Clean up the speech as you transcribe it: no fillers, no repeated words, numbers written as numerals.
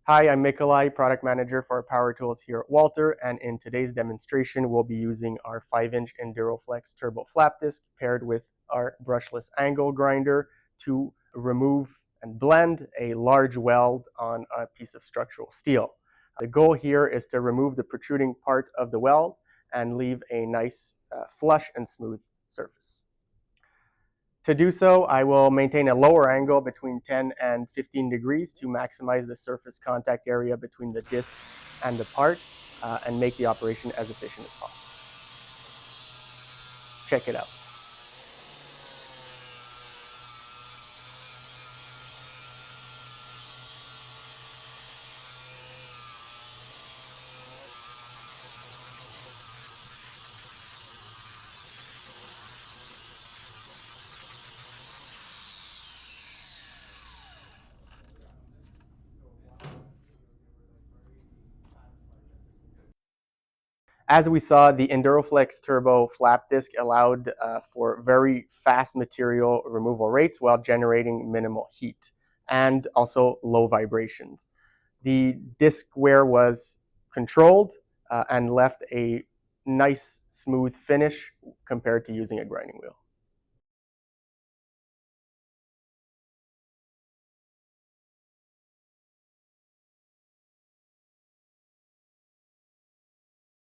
Hi, I'm Mikolai, Product Manager for Power Tools here at Walter, and in today's demonstration, we'll be using our 5-inch ENDURO-FLEX Turbo flap disc paired with our brushless angle grinder to remove and blend a large weld on a piece of structural steel. The goal here is to remove the protruding part of the weld and leave a nice, flush and smooth surface. To do so, I will maintain a lower angle between 10 and 15 degrees to maximize the surface contact area between the disc and the part and make the operation as efficient as possible. Check it out. As we saw, the ENDURO-FLEX Turbo flap disc allowed for very fast material removal rates while generating minimal heat and also low vibrations. The disc wear was controlled and left a nice smooth finish compared to using a grinding wheel.